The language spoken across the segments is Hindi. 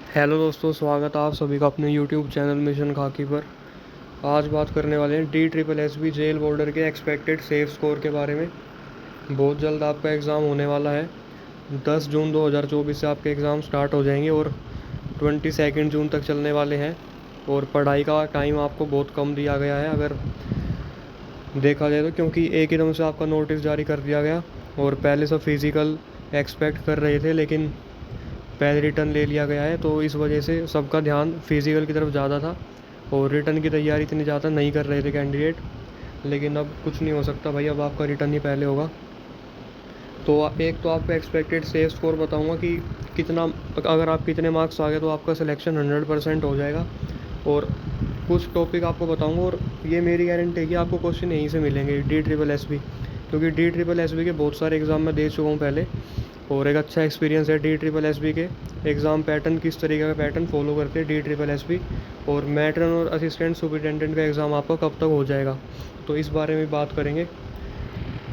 हेलो दोस्तों, स्वागत है आप सभी का अपने यूट्यूब चैनल मिशन खाकी पर। आज बात करने वाले हैं D triple S B jail warder के एक्सपेक्टेड सेफ स्कोर के बारे में। बहुत जल्द आपका एग्ज़ाम होने वाला है। 10 जून 2024 से आपके एग्ज़ाम स्टार्ट हो जाएंगे और 22 जून तक चलने वाले हैं। और पढ़ाई का टाइम आपको बहुत कम दिया गया है अगर देखा जाए तो, क्योंकि एक एकदम से आपका नोटिस जारी कर दिया गया। और पहले सब फिज़िकल एक्सपेक्ट कर रहे थे, लेकिन पहले रिटर्न ले लिया गया है, तो इस वजह से सबका ध्यान फिज़िकल की तरफ ज़्यादा था और रिटर्न की तैयारी इतनी ज़्यादा नहीं कर रहे थे कैंडिडेट। लेकिन अब कुछ नहीं हो सकता भाई, अब आपका रिटर्न ही पहले होगा। तो एक तो आपको एक्सपेक्टेड सेफ स्कोर बताऊंगा कि कितना, अगर आप कितने मार्क्स आ गए तो आपका सिलेक्शन 100% हो जाएगा। और कुछ टॉपिक आपको बताऊंगा, और ये मेरी गारंटी है कि आपको क्वेश्चन यहीं से मिलेंगे डी ट्रिपल एस बी, क्योंकि डी ट्रिपल एस बी के बहुत सारे एग्ज़ाम मैं दे चुका हूँ पहले। और एक अच्छा एक्सपीरियंस है डी ट्रिपल एस बी के एग्ज़ाम पैटर्न, किस तरीके का पैटर्न फॉलो करते हैं डी ट्रिपल एस बी। और मैट्रन और असिस्टेंट सुपरिटेंडेंट का एग्ज़ाम आपका कब तक हो जाएगा, तो इस बारे में बात करेंगे।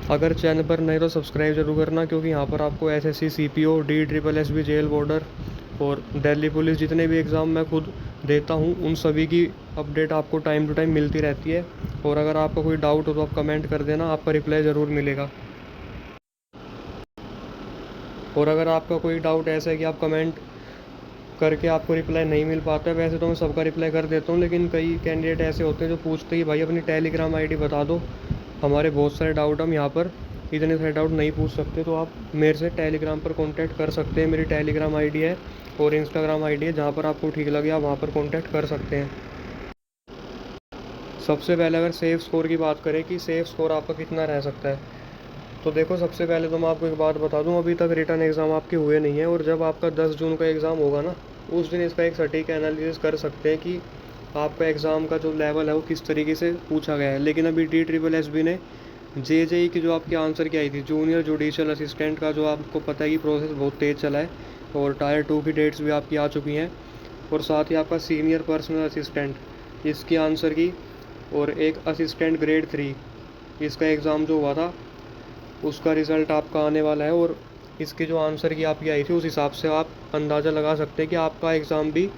अगर चैनल पर नहीं तो सब्सक्राइब जरूर करना, क्योंकि यहाँ पर आपको SSC CPO D triple S B jail warder और दिल्ली पुलिस जितने भी एग्ज़ाम मैं खुद देता हूँ उन सभी की अपडेट आपको टाइम टू टाइम मिलती रहती है। और अगर आपका कोई डाउट हो तो आप कमेंट कर देना, आपका रिप्लाई ज़रूर मिलेगा। और अगर आपका कोई डाउट ऐसा है कि आप कमेंट करके आपको रिप्लाई नहीं मिल पाता है, वैसे तो मैं सबका रिप्लाई कर देता हूँ, लेकिन कई कैंडिडेट ऐसे होते हैं जो पूछते हैं कि भाई अपनी टेलीग्राम आईडी बता दो, हमारे बहुत सारे डाउट हम यहाँ पर इतने सारे डाउट नहीं पूछ सकते। तो आप मेरे से टेलीग्राम पर कांटेक्ट कर सकते हैं। मेरी टेलीग्राम आईडी है और इंस्टाग्राम आईडी है, जहाँ पर आपको ठीक लगे आप वहाँ पर कांटेक्ट कर सकते हैं। सबसे पहले अगर सेफ स्कोर की बात करें कि सेफ स्कोर आपका कितना रह सकता है, तो देखो सबसे पहले तो मैं आपको एक बात बता दूं, अभी तक रिटर्न एग्ज़ाम आपके हुए नहीं है। और जब आपका 10 जून का एग्ज़ाम होगा ना, उस दिन इसका एक सटीक एनालिसिस कर सकते हैं कि आपका एग्ज़ाम का जो लेवल है वो किस तरीके से पूछा गया है। लेकिन अभी डी ट्रिपल एस बी ने जे की जो आपकी आंसर की आई थी जूनियर जुडिशल असिस्टेंट का, जो आपको पता है कि प्रोसेस बहुत तेज़ चला है और टायर 2 की डेट्स भी आपकी आ चुकी हैं। और साथ ही आपका सीनियर पर्सनल असिस्टेंट इसकी आंसर की, और एक असिस्टेंट ग्रेड 3 इसका एग्ज़ाम जो हुआ था उसका रिज़ल्ट आपका आने वाला है। और इसकी जो आंसर की आपकी आई थी उस हिसाब से आप अंदाज़ा लगा सकते हैं कि आपका एग्ज़ाम भी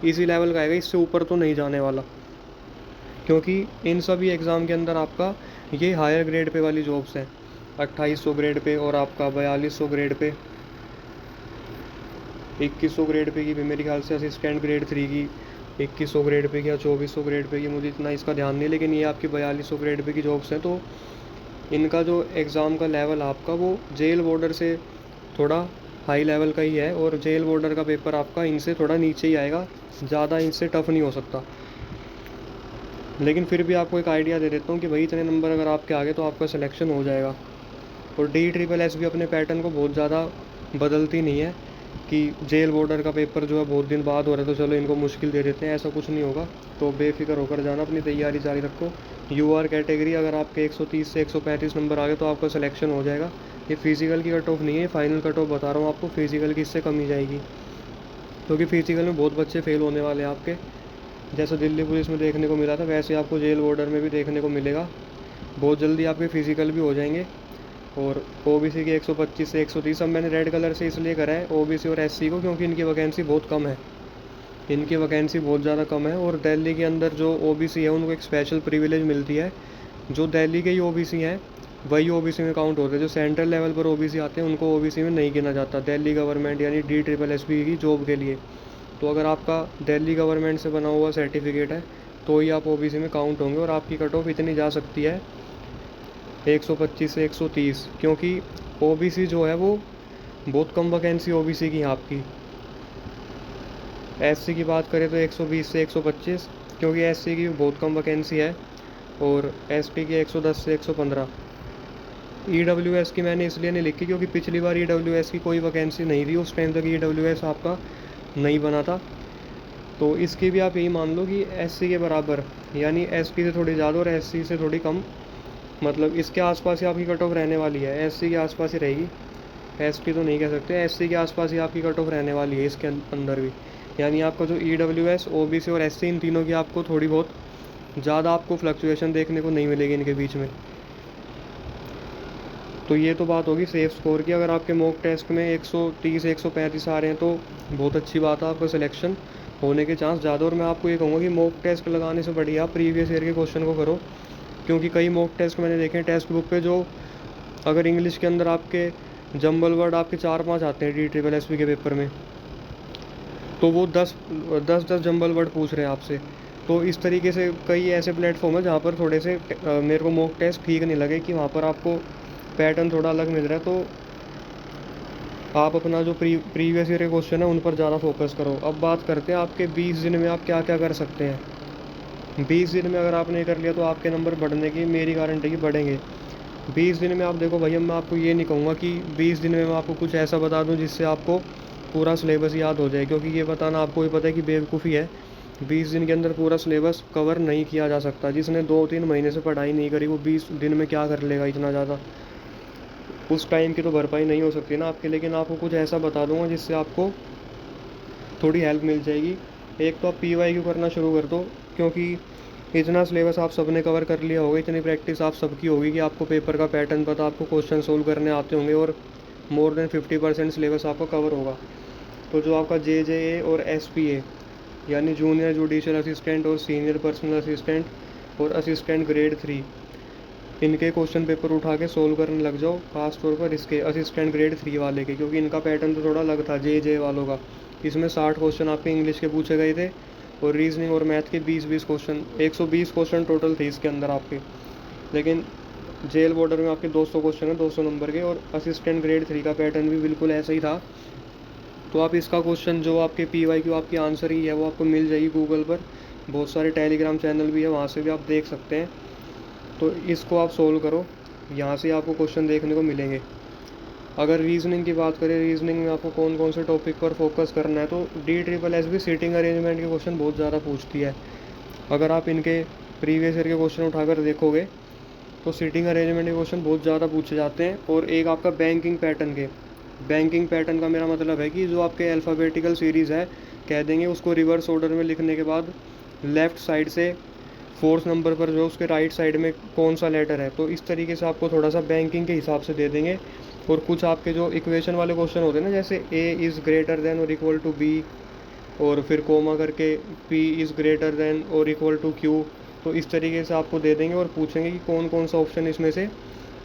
इसी लेवल का आएगा, इससे ऊपर तो नहीं जाने वाला। क्योंकि इन सभी एग्ज़ाम के अंदर आपका ये हायर ग्रेड पे वाली जॉब्स हैं, 2800 ग्रेड पे और आपका 4200 ग्रेड पे, 2100 ग्रेड पे की भी मेरे ख्याल से असिस्टेंट ग्रेड 3 की, 2100 ग्रेड पे की या 2400 ग्रेड पे की, मुझे इतना इसका ध्यान नहीं, लेकिन ये आपकी 4200 ग्रेड पे की जॉब्स हैं। तो इनका जो एग्ज़ाम का लेवल आपका वो जेल बॉर्डर से थोड़ा हाई लेवल का ही है, और जेल बॉर्डर का पेपर आपका इनसे थोड़ा नीचे ही आएगा, ज़्यादा इनसे टफ नहीं हो सकता। लेकिन फिर भी आपको एक आइडिया दे देता हूँ कि भाई इतने नंबर अगर आपके आगे तो आपका सिलेक्शन हो जाएगा। और डी ट्रिपल एस भी अपने पैटर्न को बहुत ज़्यादा बदलती नहीं है कि जेल बॉर्डर का पेपर जो है बहुत दिन बाद हो रहा है तो चलो इनको मुश्किल दे देते हैं, ऐसा कुछ नहीं होगा। तो बेफिक्र होकर जाना, अपनी तैयारी जारी रखो। यूआर कैटेगरी अगर आपके 130 से 135 नंबर आ गए तो आपका सिलेक्शन हो जाएगा। ये फिजिकल की कट ऑफ नहीं है, फाइनल कट ऑफ बता रहा हूँ आपको, फिजिकल की इससे कम ही जाएगी, क्योंकि फिजिकल में बहुत बच्चे फेल होने वाले हैं आपके। जैसे दिल्ली पुलिस में देखने को मिला था वैसे आपको जेल बॉर्डर में भी देखने को मिलेगा। बहुत जल्दी आपके फिजिकल भी हो जाएंगे। और ओबीसी की 125 से 130, अब मैंने रेड कलर से इसलिए करा है ओबीसी और एससी को, क्योंकि इनकी वैकेंसी बहुत कम है, इनकी वैकेंसी बहुत ज़्यादा कम है। और दिल्ली के अंदर जो ओबीसी है उनको एक स्पेशल प्रिविलेज मिलती है, जो दिल्ली के ही ओबीसी हैं वही ओबीसी में काउंट होते हैं। जो सेंट्रल लेवल पर ओबीसी आते हैं उनको ओबीसी में नहीं गिना जाता दिल्ली गवर्नमेंट यानी डी ट्रिपल एस बी की जॉब के लिए। तो अगर आपका दिल्ली गवर्नमेंट से बना हुआ सर्टिफिकेट है तो ही आप ओबीसी में काउंट होंगे, और आपकी कट ऑफ इतनी जा सकती है 125 से 130, क्योंकि ओबीसी जो है वो बहुत कम वैकेंसी ओबीसी की है आपकी। एससी की बात करें तो 120 से 125, क्योंकि एससी की बहुत कम वैकेंसी है, और एसटी की 110 से 115। ईडब्ल्यूएस की मैंने इसलिए नहीं लिखी क्योंकि पिछली बार ईडब्ल्यूएस की कोई वैकेंसी नहीं थी, उस टाइम तक ईडब्ल्यूएस आपका नहीं बना था। तो इसकी भी आप यही मान लो कि एससी के बराबर, यानी एसटी से थोड़ी ज़्यादा और एससी से थोड़ी कम, मतलब इसके आसपास ही आपकी कट ऑफ रहने वाली है, एससी के आसपास ही रहेगी। एसटी तो नहीं कह सकते, एससी के आसपास ही आपकी कट ऑफ रहने वाली है इसके अंदर भी। यानी आपका जो ईडब्ल्यूएस ओबीसी और एससी, इन तीनों की आपको थोड़ी बहुत ज़्यादा आपको फ्लक्चुएशन देखने को नहीं मिलेगी इनके बीच में। तो ये तो बात होगी सेफ स्कोर की। अगर आपके मॉक टेस्ट में 130 135 आ रहे हैं तो बहुत अच्छी बात है, आपका सिलेक्शन होने के चांस ज़्यादा। और मैं आपको ये कहूँगा कि मॉक टेस्ट लगाने से बढ़िया आप प्रीवियस ईयर के क्वेश्चन को करो, क्योंकि कई मॉक टेस्ट मैंने देखे हैं टेक्स्ट बुक पे, जो अगर इंग्लिश के अंदर आपके जंबल वर्ड आपके 4-5 आते हैं DSSS के पेपर में, तो वो 10 जंबल वर्ड पूछ रहे हैं आपसे। तो इस तरीके से कई ऐसे प्लेटफॉर्म है जहाँ पर थोड़े से मेरे को मॉक टेस्ट ठीक नहीं लगे, कि वहाँ पर आपको पैटर्न थोड़ा अलग मिल रहा है। तो आप अपना जो प्रीवियस ईयर के क्वेश्चन है उन पर ज़्यादा फोकस करो। अब बात करते हैं आपके 20 दिन में आप क्या क्या कर सकते हैं। 20 दिन में अगर आपने कर लिया तो आपके नंबर बढ़ने की मेरी गारंटी की बढ़ेंगे। 20 दिन में आप देखो भैया, मैं आपको ये नहीं कहूँगा कि 20 दिन में मैं आपको कुछ ऐसा बता दूँ जिससे आपको पूरा सिलेबस याद हो जाए, क्योंकि ये बताना आपको भी पता है कि बेवकूफ़ी है। 20 दिन के अंदर पूरा सिलेबस कवर नहीं किया जा सकता। जिसने 2-3 महीने से पढ़ाई नहीं करी वो 20 दिन में क्या कर लेगा इतना ज़्यादा, उस टाइम की तो भरपाई नहीं हो सकती ना आपके। लेकिन आपको कुछ ऐसा बता दूंगा जिससे आपको थोड़ी हेल्प मिल जाएगी। एक तो आप PYQ करना शुरू कर दो, क्योंकि इतना सिलेबस आप सबने कवर कर लिया होगा, इतनी प्रैक्टिस आप सबकी होगी कि आपको पेपर का पैटर्न पता, आपको क्वेश्चन सोल्व करने आते होंगे, और मोर देन 50% सिलेबस आपका कवर होगा। तो जो आपका JJA और SPA यानी जूनियर जुडिशियल असिस्टेंट और सीनियर पर्सनल असिस्टेंट और असिस्टेंट ग्रेड 3, इनके क्वेश्चन पेपर उठा के सोल्व करने लग जाओ, खास तौर पर इसके असिस्टेंट ग्रेड 3 वाले के, क्योंकि इनका पैटर्न तो थोड़ा अलग था JJ वालों का। इसमें 60 क्वेश्चन आपके इंग्लिश के पूछे गए थे, और रीजनिंग और मैथ के 20-20 क्वेश्चन, 120 क्वेश्चन टोटल थे इसके अंदर आपके। लेकिन जेल बॉर्डर में आपके 200 क्वेश्चन है 200 नंबर के, और असिस्टेंट ग्रेड 3 का पैटर्न भी बिल्कुल ऐसा ही था। तो आप इसका क्वेश्चन जो आपके PYQ आपकी आंसर ही है वो आपको मिल जाएगी गूगल पर, बहुत सारे टेलीग्राम चैनल भी है, वहाँ से भी आप देख सकते हैं। तो इसको आप सोल्व करो, यहाँ से आपको क्वेश्चन देखने को मिलेंगे। अगर रीजनिंग की बात करें, रीजनिंग में आपको कौन कौन से टॉपिक पर फोकस करना है, तो DSSS भी सीटिंग अरेंजमेंट के क्वेश्चन बहुत ज़्यादा पूछती है। अगर आप इनके प्रीवियस ईयर के क्वेश्चन उठाकर देखोगे तो सीटिंग अरेंजमेंट के क्वेश्चन बहुत ज़्यादा पूछे जाते हैं। और एक आपका बैंकिंग पैटर्न का मेरा मतलब है कि जो आपके अल्फ़ाबेटिकल सीरीज़ है, कह देंगे उसको रिवर्स ऑर्डर में लिखने के बाद लेफ़्ट साइड से 4th नंबर पर जो उसके राइट साइड में कौन सा लेटर है, तो इस तरीके से आपको थोड़ा सा बैंकिंग के हिसाब से दे देंगे। और कुछ आपके जो इक्वेशन वाले क्वेश्चन होते हैं ना, जैसे A इज़ ग्रेटर देन और इक्वल टू B, और फिर कोमा करके P इज़ ग्रेटर देन और इक्वल टू Q, तो इस तरीके से आपको दे देंगे और पूछेंगे कि कौन कौन सा ऑप्शन इसमें से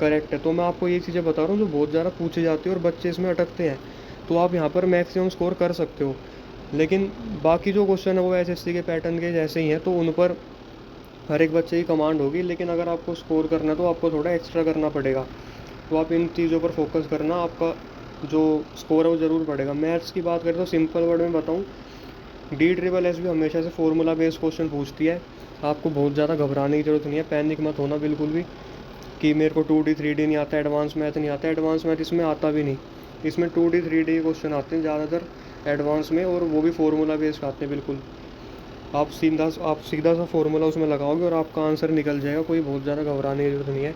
करेक्ट है। तो मैं आपको ये चीज़ें बता रहा हूँ जो बहुत ज़्यादा पूछी जाती है और बच्चे इसमें अटकते हैं। तो आप यहाँ पर मैक्सिमम स्कोर कर सकते हो। लेकिन बाकी जो क्वेश्चन है वो SSC के पैटर्न के जैसे ही हैं, तो उन पर हर एक बच्चे की कमांड होगी। लेकिन अगर आपको स्कोर करना है तो आपको थोड़ा एक्स्ट्रा करना पड़ेगा। तो आप इन चीज़ों पर फोकस करना, आपका जो स्कोर है वो ज़रूर बढ़ेगा। मैथ्स की बात करें तो सिंपल वर्ड में बताऊँ, DSSS भी हमेशा से फॉर्मूला बेस्ड क्वेश्चन पूछती है। आपको बहुत ज़्यादा घबराने की ज़रूरत नहीं है, पैनिक मत होना बिल्कुल भी कि मेरे को 2D 3D नहीं आता, एडवांस मैथ नहीं आता। एडवांस मैथ इसमें आता भी नहीं, इसमें 2D 3D क्वेश्चन आते हैं ज़्यादातर एडवांस में, और वो भी फॉर्मूला बेस्ड आते हैं बिल्कुल। आप सीधा सा फॉर्मूला उसमें लगाओगे और आपका आंसर निकल जाएगा, कोई बहुत ज़्यादा घबराने की ज़रूरत नहीं है।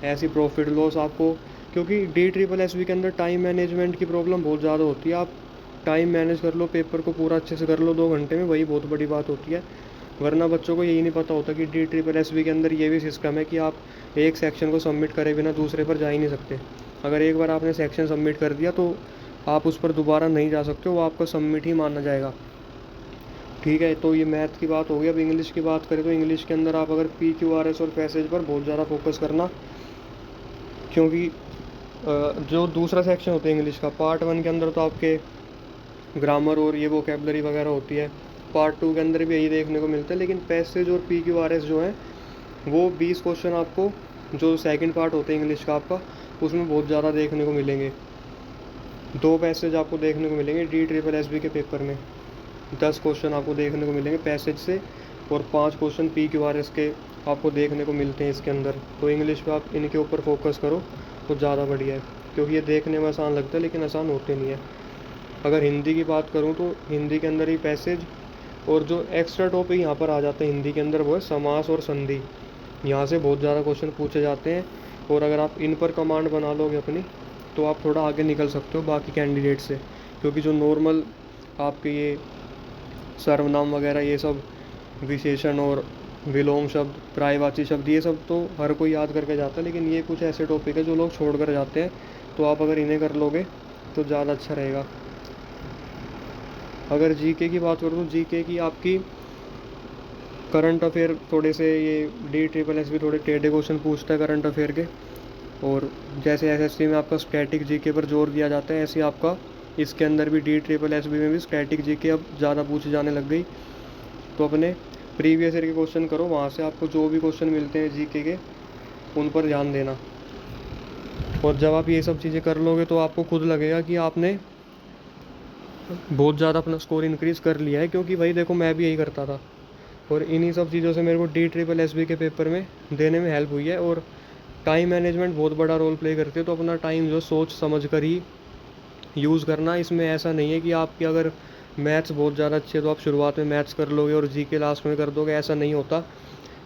ऐसी प्रॉफिट लॉस आपको, क्योंकि DSSS के अंदर टाइम मैनेजमेंट की प्रॉब्लम बहुत ज़्यादा होती है। आप टाइम मैनेज कर लो, पेपर को पूरा अच्छे से कर लो 2 घंटे में, वही बहुत बड़ी बात होती है। वरना बच्चों को यही नहीं पता होता कि DSSS के अंदर ये भी सिस्टम है कि आप एक सेक्शन को सबमिट करे बिना दूसरे पर जा ही नहीं सकते। अगर एक बार आपने सेक्शन सबमिट कर दिया तो आप उस पर दोबारा नहीं जा सकते, वो आपका सबमिट ही माना जाएगा। ठीक है, तो ये मैथ की बात हो गई। अब इंग्लिश की बात करें तो इंग्लिश के अंदर आप अगर PQRS और पैसेज पर बहुत ज़्यादा फोकस करना, क्योंकि जो दूसरा सेक्शन होता है इंग्लिश का, पार्ट 1 के अंदर तो आपके ग्रामर और ये वोकेबलरी वगैरह होती है, पार्ट 2 के अंदर भी यही देखने को मिलता है। लेकिन पैसेज और PQRS जो है वो 20 क्वेश्चन आपको, जो सेकंड पार्ट होते हैं इंग्लिश का आपका, उसमें बहुत ज़्यादा देखने को मिलेंगे। 2 पैसेज आपको देखने को मिलेंगे DSSS के पेपर में, 10 क्वेश्चन आपको देखने को मिलेंगे पैसेज से, और 5 क्वेश्चन PQRS के आपको देखने को मिलते हैं इसके अंदर। तो इंग्लिश पे आप इनके ऊपर फोकस करो तो ज़्यादा बढ़िया है, क्योंकि ये देखने में आसान लगता है लेकिन आसान होते नहीं है। अगर हिंदी की बात करूँ तो हिंदी के अंदर ही पैसेज, और जो एक्स्ट्रा टॉपिक यहाँ पर आ जाते हैं हिंदी के अंदर वो है समास और संधि। यहाँ से बहुत ज़्यादा क्वेश्चन पूछे जाते हैं, और अगर आप इन पर कमांड बना लोगे अपनी तो आप थोड़ा आगे निकल सकते हो बाकी कैंडिडेट से। क्योंकि जो नॉर्मल आपके ये सर्वनाम वगैरह, ये सब विशेषण और विलोम शब्द, पर्यायवाची शब्द, ये सब तो हर कोई याद करके जाता है, लेकिन ये कुछ ऐसे टॉपिक है जो लोग छोड़ कर जाते हैं। तो आप अगर इन्हें कर लोगे तो ज़्यादा अच्छा रहेगा। अगर जीके की बात करूँ तो जीके की आपकी करंट अफेयर थोड़े से, ये DSSS भी थोड़े टेढ़े क्वेश्चन पूछता है करंट अफेयर के। और जैसे एसएससी में आपका स्टैटिक जीके पर जोर दिया जाता है, ऐसे आपका इसके अंदर भी DSSS में भी स्टैटिक जीके अब ज़्यादा पूछी जाने लग गई। तो अपने प्रीवियस ईयर के क्वेश्चन करो, वहाँ से आपको जो भी क्वेश्चन मिलते हैं जीके के उन पर ध्यान देना। और जब आप ये सब चीज़ें कर लोगे तो आपको खुद लगेगा कि आपने बहुत ज़्यादा अपना स्कोर इंक्रीज़ कर लिया है, क्योंकि भाई देखो मैं भी यही करता था और इन्हीं सब चीज़ों से मेरे को DSSS के पेपर में देने में हेल्प हुई है। और टाइम मैनेजमेंट बहुत बड़ा रोल प्ले करती है, तो अपना टाइम जो सोच समझ कर ही यूज़ करना। इसमें ऐसा नहीं है कि आपकी अगर मैथ्स बहुत ज़्यादा अच्छे है तो आप शुरुआत में मैथ्स कर लोगे और जीके लास्ट में कर दोगे, ऐसा नहीं होता।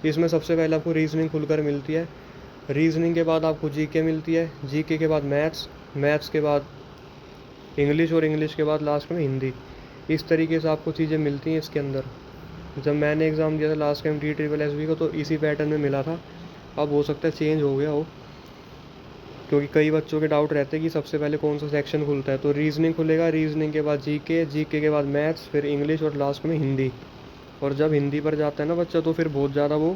इसमें सबसे पहले आपको रीजनिंग खुलकर मिलती है, रीजनिंग के बाद आपको जीके मिलती है, जीके के बाद मैथ्स, मैथ्स के बाद इंग्लिश और इंग्लिश के बाद लास्ट में हिंदी। इस तरीके से आपको चीज़ें मिलती हैं इसके अंदर। जब मैंने एग्ज़ाम दिया था लास्ट टाइम DSSS को तो इसी पैटर्न में मिला था। अब हो सकता है चेंज हो गया हो, क्योंकि कई बच्चों के डाउट रहते हैं कि सबसे पहले कौन सा सेक्शन खुलता है। तो रीजनिंग खुलेगा, रीजनिंग के बाद जीके, जीके के बाद मैथ्स, फिर इंग्लिश और लास्ट में हिंदी। और जब हिंदी पर जाता है ना बच्चा तो फिर बहुत ज़्यादा वो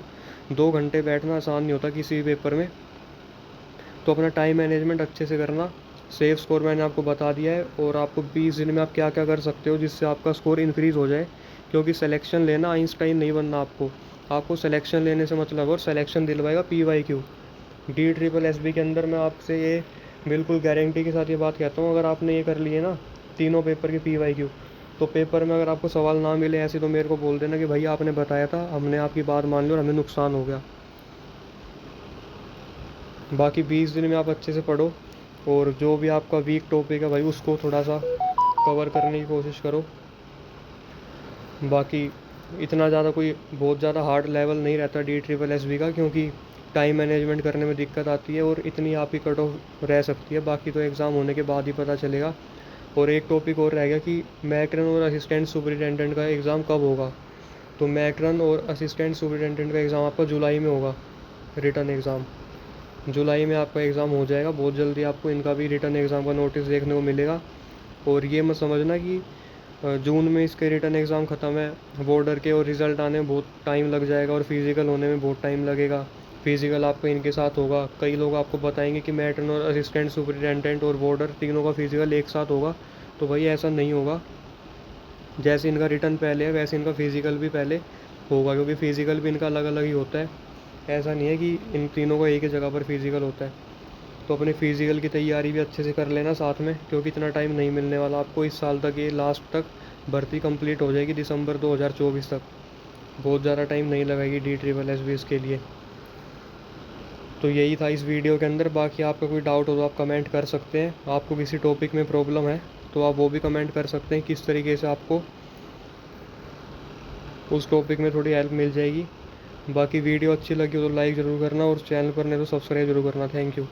2 घंटे बैठना आसान नहीं होता किसी भी पेपर में। तो अपना टाइम मैनेजमेंट अच्छे से करना। सेफ स्कोर मैंने आपको बता दिया है, और आपको 20 दिन में आप क्या क्या कर सकते हो जिससे आपका स्कोर इंक्रीज़ हो जाए। क्योंकि सिलेक्शन लेना आइंस्टाइन नहीं बनना आपको सिलेक्शन लेने से मतलब, और सिलेक्शन दिलवाएगा PYQ। DSSS के अंदर मैं आपसे ये बिल्कुल गारंटी के साथ ये बात कहता हूँ, अगर आपने ये कर लिए ना तीनों पेपर के PYQ, तो पेपर में अगर आपको सवाल ना मिले ऐसे तो मेरे को बोल देना कि भाई आपने बताया था, हमने आपकी बात मान ली और हमें नुकसान हो गया। बाकी 20 दिन में आप अच्छे से पढ़ो, और जो भी आपका वीक टॉपिक है भाई उसको थोड़ा सा कवर करने की कोशिश करो। बाकी इतना ज़्यादा कोई बहुत ज़्यादा हार्ड लेवल नहीं रहता DSSS का, क्योंकि टाइम मैनेजमेंट करने में दिक्कत आती है और इतनी आपकी कट ऑफ रह सकती है। बाकी तो एग्ज़ाम होने के बाद ही पता चलेगा। और एक टॉपिक और रह गया कि मैट्रन और असिस्टेंट सुपरिटेंडेंट का एग्ज़ाम कब होगा। तो मैट्रन और असिस्टेंट सुपरिटेंडेंट का एग्ज़ाम आपका जुलाई में होगा, रिटर्न एग्ज़ाम जुलाई में आपका एग्ज़ाम हो जाएगा। बहुत जल्दी आपको इनका भी रिटर्न एग्ज़ाम का नोटिस देखने को मिलेगा। और ये मत समझना कि जून में इसके रिटर्न एग्ज़ाम ख़त्म है, बॉर्डर के और रिज़ल्ट आने में बहुत टाइम लग जाएगा और फिज़िकल होने में बहुत टाइम लगेगा। फिज़िकल आपका इनके साथ होगा, कई लोग आपको बताएंगे कि मैट्रन और असिस्टेंट सुपरिटेंडेंट और बॉर्डर तीनों का फिज़िकल एक साथ होगा। तो भाई ऐसा नहीं होगा, जैसे इनका रिटर्न पहले है वैसे इनका फ़िज़िकल भी पहले होगा, क्योंकि फ़िज़िकल भी इनका अलग अलग ही होता है। ऐसा नहीं है कि इन तीनों का एक ही जगह पर फ़िज़िकल होता है। तो अपने फ़िज़िकल की तैयारी भी अच्छे से कर लेना साथ में, क्योंकि इतना टाइम नहीं मिलने वाला आपको इस साल तक। ये लास्ट तक भर्ती कंप्लीट हो जाएगी दिसंबर 2024 तक, बहुत ज़्यादा टाइम नहीं लगाएगी DSSS के लिए। तो यही था इस वीडियो के अंदर। बाकी आपका कोई डाउट हो तो आप कमेंट कर सकते हैं। आपको किसी टॉपिक में प्रॉब्लम है तो आप वो भी कमेंट कर सकते हैं, किस तरीके से आपको उस टॉपिक में थोड़ी हेल्प मिल जाएगी। बाकी वीडियो अच्छी लगी हो तो लाइक ज़रूर करना, और चैनल पर नहीं तो सब्सक्राइब जरूर करना। Thank you.